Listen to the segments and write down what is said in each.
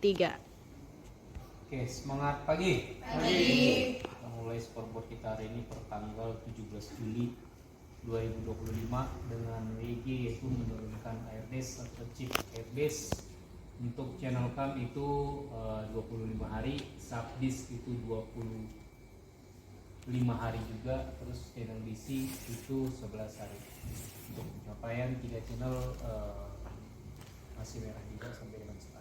3. Oke, semangat pagi. Pagi. Kita mulai scoreboard kita hari ini per tanggal 17 Juli 2025 dengan WG yaitu menurunkan airbase atau chip airbase. Untuk channel cam itu 25 hari, subdisk itu 25 hari juga, terus channel DC itu 11 hari. Untuk pencapaian 3 channel masih merah juga sampai dengan sekarang.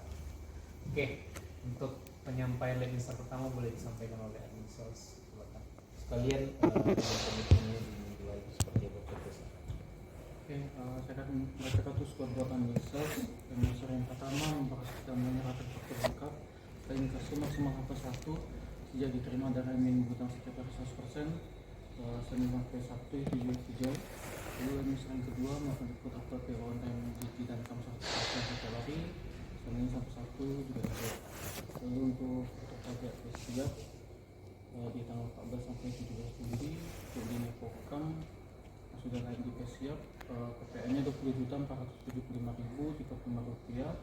Oke, untuk penyampaian lab insert pertama boleh disampaikan oleh admin sales. Sekalian komitmennya di minggu lalu seperti apa proposal. Oke, saya akan membacakan tuh scoreboard admin sales. Dan unsur yang pertama membahas kita menyerahkan faktur lengkap klaim kasih maksimal H+1 sejak diterima dari admin hutang setiap hari 100%. Senin sampai Sabtu itu hijau. Lalu yang kedua melakukan ikut upload PO on time GT dan kam 100% setiap hari. Senin sampai Sabtu juga hijau. Lalu untuk pajak siap di tanggal 14 sampai 17 Juli untuk di Nepokam sudah naik di siap. PPN nya 20.475.035 rupiah.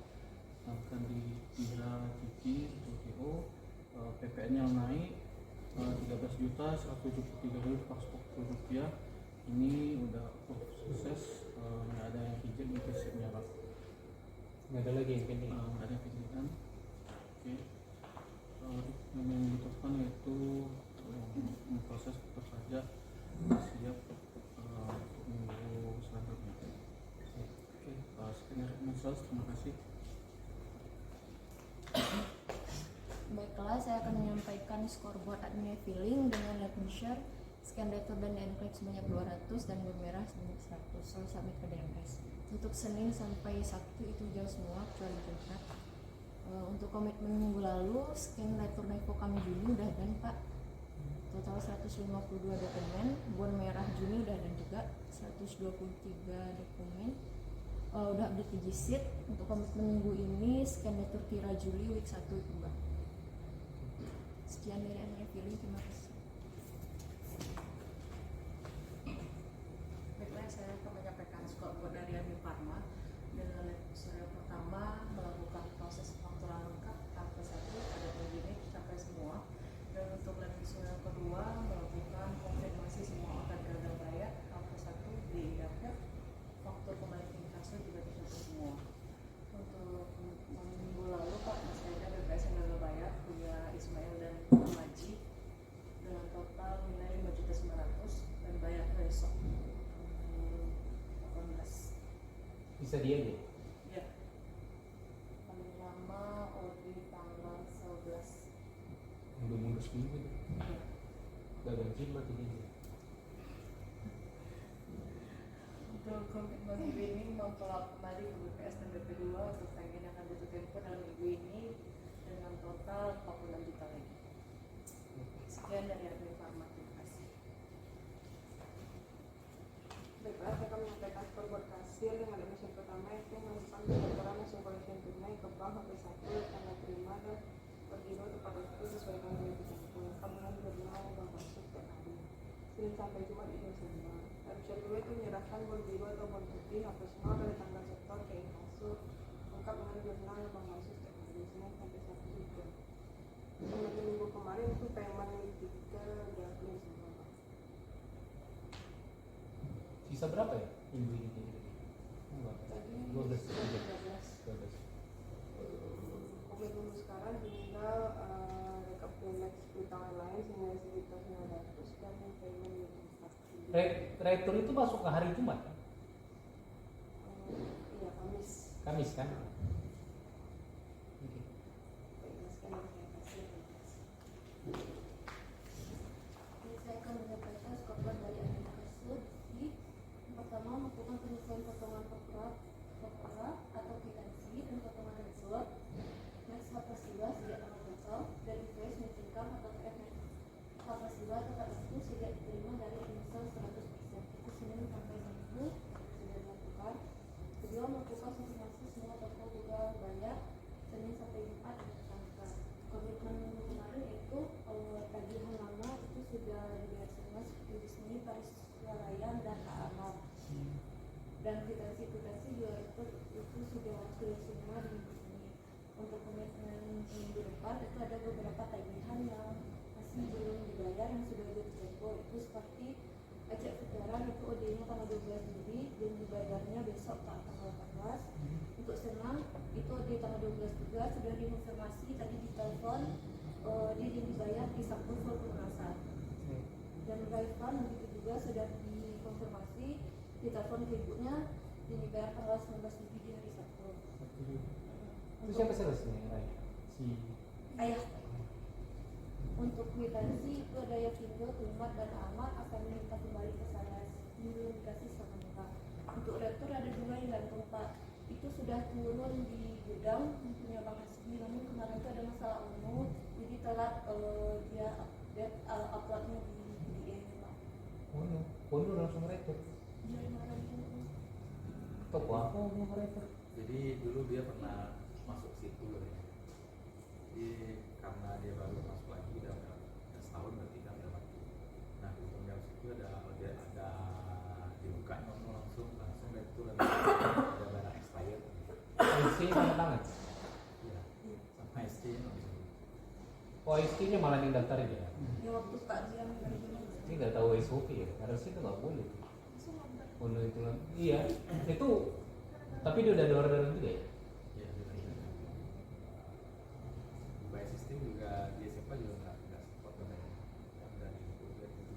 Sedangkan di Tira Cici untuk TO PPN yang naik 13.173.440 rupiah. Ini udah sukses, nggak ada yang reject di siapnya Pak. Nggak ada lagi yang pending. Nggak ada pendidikan. Oke. Yang dibutuhkan yaitu memproses pajak siap untuk minggu selanjutnya. Oke, sekian dari Mensels, terima kasih. Baiklah, saya akan menyampaikan scoreboard admin filling dengan lab measure, scan retur dan encrypt sebanyak 200 dan bermerah sebanyak 100. Lalu submit ke DMS. Untuk Senin sampai Sabtu itu jauh semua kecuali Jumat. Untuk komitmen minggu lalu, scan retur Nepokam Juni udah dan Pak. Total 152 dokumen, bon merah Juni udah dan juga 123 dokumen. Udah update di GSIT. Untuk komitmen minggu ini, scan retur Tira Juli week 1 itu Mbak. Sekian dari admin filling, terima kasih. Baiklah, saya akan menyampaikan scoreboard dari admin Pharma. Dengan sore pertama melakukan proses fakturan lengkap H+1 ada begini capai semua. Dan untuk lab yang kedua melakukan konfirmasi semua akan gagal bayar H+1 di daftar faktur kembali inkasu juga dicapai semua. Untuk minggu lalu Pak masih ada BPS yang gagal bayar punya Ismail dan Maji dengan total nilai 5.900.000 dan bayar besok 18. Bisa dia aja. Ya. Paling lama di tanggal 11. Mundur seminggu itu. Gak ganti berarti dia. Untuk komitmen minggu ini memfollow kembali ke BPS dan BP2 untuk tagihan yang akan jatuh tempo dalam minggu ini dengan total 46 juta lagi. Sekian dari admin Pharma, terima kasih. Baiklah, saya akan menyampaikan scoreboard hasil dengan admission pertama yaitu menyimpan pelaporan hasil collection tunai ke bank H+1 tanda terima dan pergino tepat waktu sesuai dengan yang ditempuh. Tabungan jurnal bank masuk setiap hari. Senin sampai Jumat itu semua. Admission kedua itu menyerahkan bon biru atau bon putih H+0 dari tanggal sektor ke inkasu lengkap dengan jurnal bank masuk setiap hari. Senin sampai Sabtu juga. Kemudian minggu kemarin itu payment tiga udah clear semua. Sisa berapa ya minggu ini? Tadi 12. 12. Komitmen sekarang tinggal rekap payment utang lain senilai 1.900 dan payment yang Retur itu masuk ke hari Jumat kan? iya, Kamis. Kamis kan? Baiklah, sekian dari saya. Saya akan menyampaikan scoreboard dari admin tersebut. Pertama, melakukan penyesuaian potongan faktura atau kwitansi dan potongan result max H+2 sejak tanggal total dan invoice net income atau TF H+2 tepat waktu sejak diterima dari emisal 100%. Itu Senin sampai Sabtu sudah dilakukan. Kedua, melakukan konfirmasi semua total cantumkan itu ada beberapa tagihan yang masih belum dibayar yang sudah dijemput, itu seperti pajak putaran itu OD-nya tanggal 12 Juli dan dibayarnya besok tanggal 14. Untuk senang itu OD tanggal 12 juga sudah dikonfirmasi tadi di telepon, dia dibayar di Sabtu full pelunasan. Dan Raifan begitu juga sudah dikonfirmasi di telepon ke ibunya dibayar tanggal 19 Juli di hari Sabtu. Itu siapa salesnya, Rai? Si Ayah. Untuk kwitansi itu ada Yakindo, Tumat, dan Ahmad akan minta kembali ke saya. Ini belum dikasih sama mereka. Untuk retur ada 2 yang gantung Pak. Itu sudah turun di gudang punya Bang Hasbi, namun kemarin itu ada masalah umum, jadi telat dia update uploadnya di PDA Pak. Kono langsung retur. Dia kemarin itu. Toko apa mau retur? Jadi dulu dia pernah masuk situ ya. Jadi karena dia baru masuk lagi udah setahun berarti kan udah mati. Nah di program situ ada dibuka langsung dari itu ada barang expired. IC tanda tangan. Iya. Sama SC langsung. Oh IC-nya malah yang daftar dia. Ya waktu Pak dia Ini nggak tahu SOP ya, harusnya itu nggak boleh. Kono itu lah. Iya, itu. Tapi dia udah ada orderan juga ya. Iya. By sistem juga di SMA juga nggak support dengan dari program itu.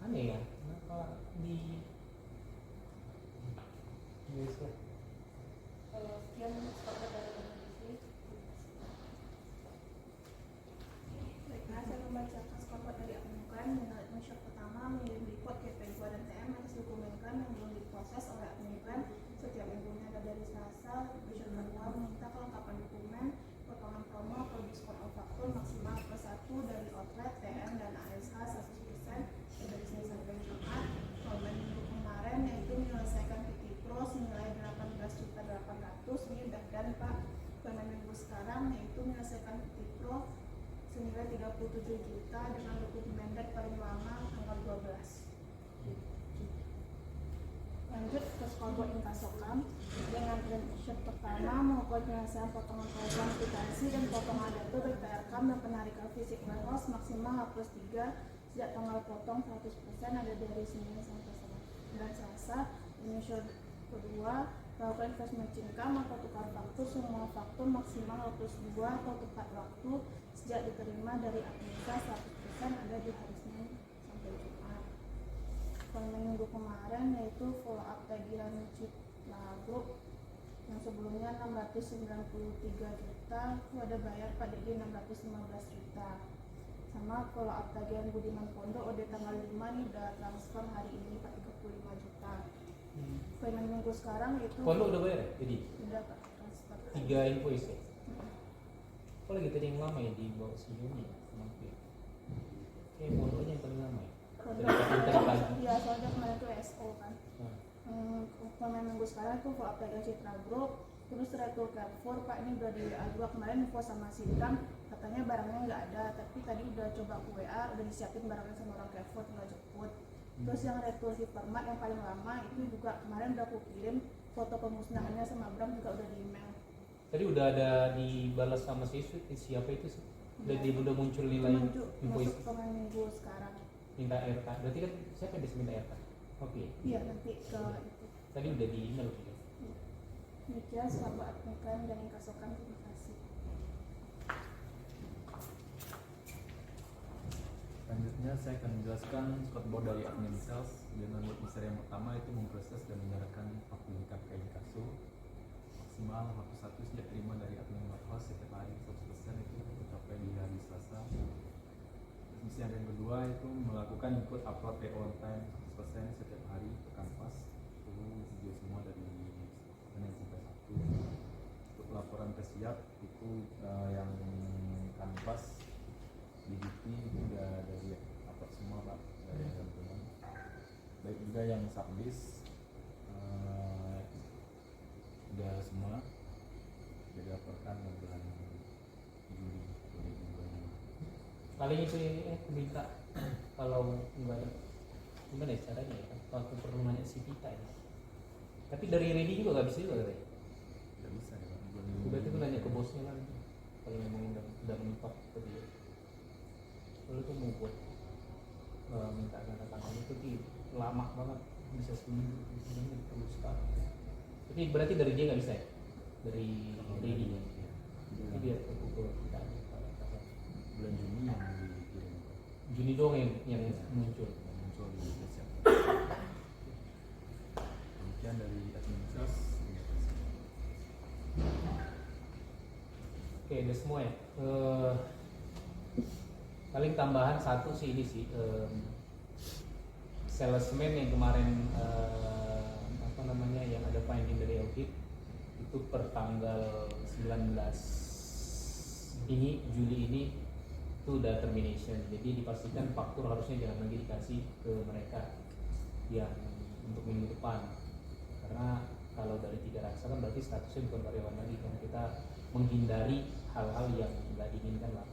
Aneh ya, kenapa di USA? sekian stop dari kondisi. Baiklah, saya membacakan skor dari adminkan. Dengan admission pertama mengirim report ke P2 dan TM atas dokumenkan yang belum diproses oleh adminkan. Setiap minggunya ada dari Selasa. Admission kedua meminta kelengkapan dokumen, potongan promo atau diskon on faktur maksimal +1 dari outlet, TM, dan ASH 100% dari Senin sampai Jumat. Kalau minggu kemarin yaitu menyelesaikan PT Pro senilai 18.800.000 ini udah dan Pak. Kalau minggu sekarang yaitu menyelesaikan PT Pro senilai 37 juta dengan dokumen dan paling lama tanggal 12. Lanjut ke scoreboard Inkasokam dengan transaction pertama melakukan penyelesaian potongan program aplikasi dan potongan data dari PRKAM dan penarikan fisik warehouse maksimal +3 sejak tanggal potong 100% ada dari Senin sampai Selasa. Initial kedua melakukan investment income atau tukar faktur semua faktur maksimal +2 atau tepat waktu sejak diterima dari administrasi 100% ada di hari Senin sampai Jumat. Kalau minggu kemarin yaitu follow up tagihan Cipla Group yang sebelumnya 693 juta itu ada bayar Pak Dedi 615 juta. Sama follow up tagihan Budiman Pondok OD tanggal 5 ini udah transfer hari ini Pak 35 juta. Payment minggu sekarang itu Pondok udah bayar ya? Jadi udah Pak transfer 3 invoice ya? Kok lagi tadi yang lama ya di bawah si Yuni ya? Kayak pondoknya yang paling lama ya? Iya, soalnya kemarin itu SO kan. Payment minggu sekarang itu follow up tagihan Citra Group. Terus retur Carrefour Pak ini udah di A2 kemarin info sama Sidram katanya barangnya nggak ada, tapi tadi udah coba ke WA udah disiapin barangnya sama orang Carrefour tinggal jemput. Terus yang retur Hypermart yang paling lama itu juga kemarin udah aku kirim foto pemusnahannya sama Bram juga udah di email. Tadi udah ada dibalas sama siapa itu sih? Udah muncul nilai invoice Masuk pemain minggu sekarang. minta RK. Berarti kan siapa yang bisa minta RK? Oke. Iya nanti ke itu. Tadi udah di email juga. Demikian selalu adminkan dan Inkasokam, terima kasih. Selanjutnya saya akan menjelaskan scoreboard dari admin sales. Dengan work besar yang pertama itu memproses dan menyerahkan faktur lengkap ke inkaso maksimal waktu 1 sejak terima dari admin warehouse setiap hari 100% itu mencapai di hari Selasa. Misi yang kedua itu melakukan input upload PO on time 100% setiap hari ke kanvas. Itu video semua dari Senin sampai Sabtu. Untuk laporan tersiap itu yang kanvas DBT itu udah dari upload semua Pak dari teman-teman. Baik juga yang sublist udah semua jadi laporkan yang bulan Juli 2022. Paling itu minta kalau gimana ya caranya ya? Kalau aku perlu nanya si Vita ya. Tapi dari ready juga nggak bisa juga katanya. Tidak bisa ya Pak. Berarti aku nanya ke bosnya lagi. udah mentok ke dia. Lalu tuh mau buat minta tanda tangan itu lama banget, bisa seminggu perlu sekarang. Tapi berarti dari dia nggak bisa ya? Dari Lady ya? Jadi dia terpukul kita bulan Juni yang dikirim. Juni doang yang muncul. Yang muncul di Indonesia. Demikian dari admin sales. Oke, udah semua ya. Paling tambahan satu sih ini sih, salesman yang kemarin apa namanya yang ada finding dari audit itu per tanggal 19 ini Juli ini itu udah termination. Jadi dipastikan faktur harusnya jangan lagi dikasih ke mereka yang untuk minggu depan, karena kalau dari 3 raksa kan berarti statusnya bukan karyawan lagi, karena kita menghindari hal-hal yang nggak diinginkan lah,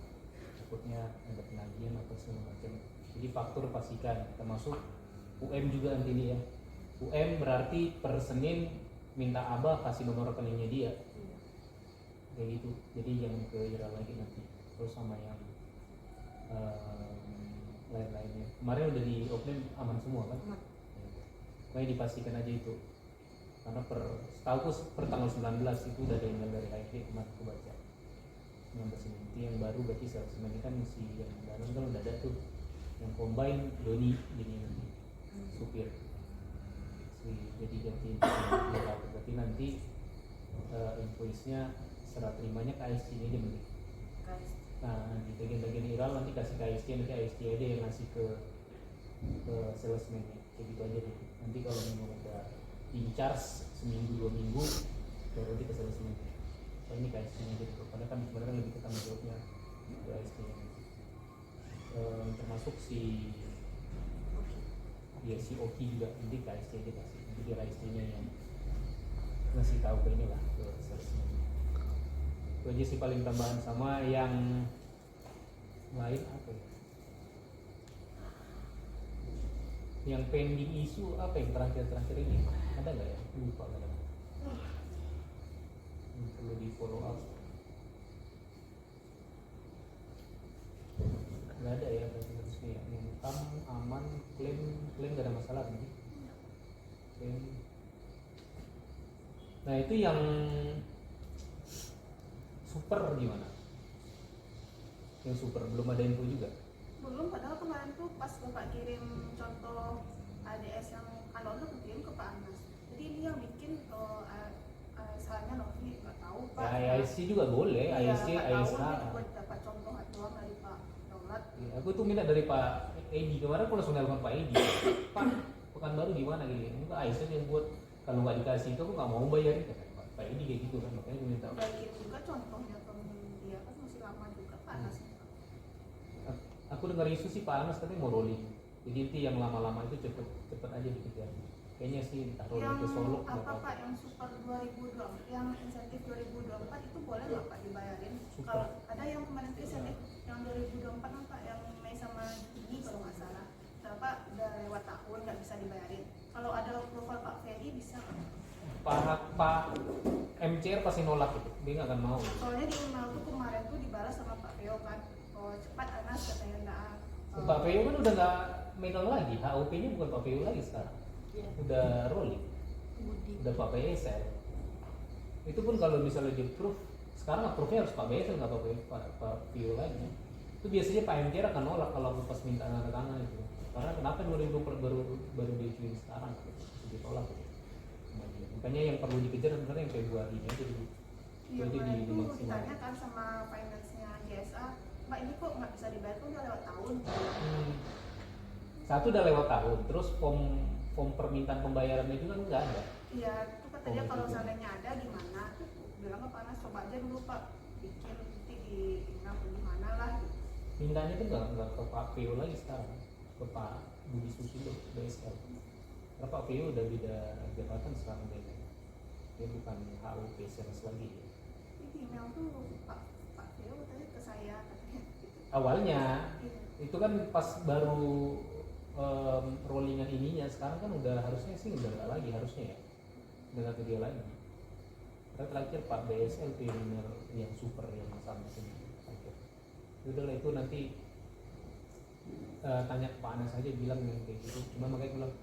takutnya ada penagihan atau segala macam. Jadi faktur pastikan, termasuk UM juga nanti dia. UM berarti per Senin minta Abah kasih nomor rekeningnya dia, kayak gitu. Jadi jangan ke Ira lagi nanti, terus sama yang lain-lainnya. Kemarin udah di open aman semua kan? Pokoknya dipastikan aja itu, karena setahu per tanggal 19 itu udah ada email dari HID kemarin aku baca 19 ini. Yang baru berarti salesman ini kan si yang dalam kan udah ada tuh, yang combine Doni jadi nanti supir jadi ganti berarti nanti invoice-nya serah terimanya ke ISC ini aja mending. Nah di bagian-bagian IRAL nanti kasih ke ISC, nanti ISC aja yang ngasih ke salesman-nya, kayak gitu aja deh. Nanti kalau memang udah in charge seminggu 2 minggu baru nanti ke salesman. So ini ke ISC nya aja gitu, karena kan sebenarnya lebih ke tanggung jawabnya ke ISC nya. Termasuk si Oki juga nanti ke ISC aja kasih, nanti biar ISC nya yang ngasih tahu ke inilah ke salesman. Itu aja sih paling tambahan. Sama yang lain apa ya, yang pending isu apa yang terakhir ini ada nggak ya, lupa nggak ada yang perlu di follow up. Nggak ada ya berarti harusnya ya. Yang aman, klaim nggak ada masalah nih, klaim. Nah itu yang super gimana? Yang super belum ada info juga. Belum, padahal kemarin tuh pas Bapak kirim contoh ADS yang kalau lu kirim ke Pak Anas. Jadi ini yang bikin salahnya Novi nggak tahu Pak. Ya ISC juga boleh, ISC, ISH. Buat dapat contoh doang dari Pak Daulat. Ya, aku tuh minta dari Pak Edi kemarin, aku langsung nelfon Pak Edi. Pak, Pekanbaru gimana gini? Enggak, ISC yang buat, kalau nggak dikasih itu aku nggak mau bayar itu. Pak Edi kayak gitu kan, makanya aku minta. Udah kirim juga contohnya ke dia kan masih lama juga Pak Anas. Aku dengar isu sih Pak Anas tapi mau rolling. Jadi itu yang lama-lama itu cepet aja dikejar. Kayaknya sih entah rolling ke Solo Yang apa Pak yang super 2024, yang insentif 2024 itu boleh nggak Pak dibayarin? Super. Kalau ada yang kemarin itu insentif yang 2024 kan Pak, yang Mei sama Juni kalau nggak salah, Bapak udah lewat tahun nggak bisa dibayarin. Kalau ada approval Pak Ferry bisa nggak? Pak MCR pasti nolak itu, dia nggak akan mau. Soalnya di email tuh kemarin tuh dibalas sama Pak Veo kan, oh cepat Anas katanya nggak. Pak PU kan udah nggak megang lagi, HOP-nya bukan Pak PU lagi sekarang, udah rolling, udah Pak PSL. Itu pun kalau misalnya di approve, sekarang approve-nya harus Pak BSL nggak Pak PU lagi. Itu biasanya Pak MCR akan nolak kalau pas minta tanda tangan itu. Karena kenapa 2024 baru diajuin sekarang, ditolak gitu. Makanya yang perlu dikejar sebenarnya yang Februari ini aja dulu. Iya, Itu kemarin tuh dimaksimalkan. ditanya kan sama finance-nya GSA, Mbak ini kok nggak bisa dibayar tuh udah lewat tahun. Satu udah lewat tahun, terus form permintaan pembayarannya juga nggak ada. Iya, itu kata dia kalau seandainya ada gimana? Bilang ke Pak Anas coba aja dulu Pak, bikin nanti di email di mana lah. Gitu. Mintanya tuh nggak ke Pak PU lagi sekarang, ke Pak Budi Susilo BSL. Karena Pak PU udah beda jabatan sekarang dia bukan HUP sales lagi. Di email tuh Pak Veo katanya ke saya katanya. Gitu. Awalnya Iya. itu kan pas baru rollingan ininya, sekarang kan udah harusnya sih udah nggak lagi harusnya ya, udah nggak ke dia lagi. Karena terakhir Pak BSL tuh yang super yang sama sini terakhir. Udah lah, itu nanti tanya ke Pak Anas saja, bilang yang kayak gitu. Cuma makanya bilang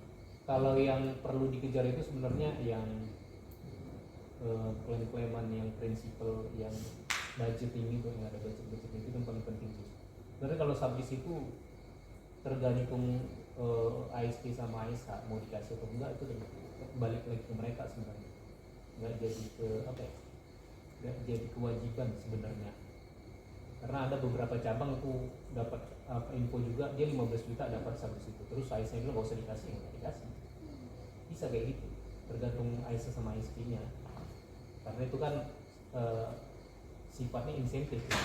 kalau yang perlu dikejar itu sebenarnya yang klaim-klaiman yang prinsipal, yang budget ini tuh, yang ada budget itu yang paling penting sih. Sebenarnya kalau sublease itu tergantung AST sama ASH mau dikasih atau enggak, itu balik lagi ke mereka sebenarnya. Nggak jadi ke apa ya? Nggak jadi kewajiban sebenarnya. Karena ada beberapa cabang aku dapat info juga, dia 15 juta dapat sublease itu. Terus ASH bilang nggak usah dikasih, nggak dikasih. Bisa kayak gitu, tergantung ASH sama AST-nya. Karena itu kan sifatnya insentif ya.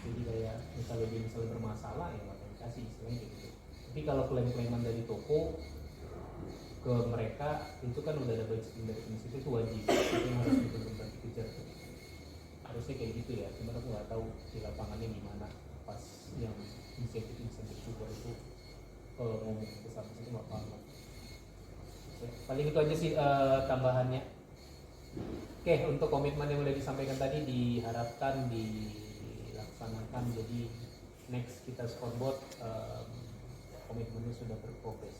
Jadi kayak misalnya dia bermasalah ya nggak dikasih, istilahnya kayak gitu. Tapi kalau klaim-klaiman dari toko ke mereka itu kan udah ada budget dari insentif, itu wajib, itu yang harus benar-benar dikejar. Harusnya kayak gitu ya, cuma aku nggak tahu di lapangannya gimana pas yang insentif super itu ngomong ke sampai situ nggak paham. Paling itu aja sih tambahannya. Oke, untuk komitmen yang udah disampaikan tadi diharapkan dilaksanakan. Jadi next kita scoreboard komitmennya sudah berprogres.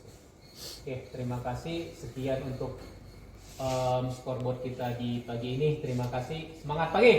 Oke, terima kasih. Sekian untuk scoreboard kita di pagi ini. Terima kasih. Semangat pagi.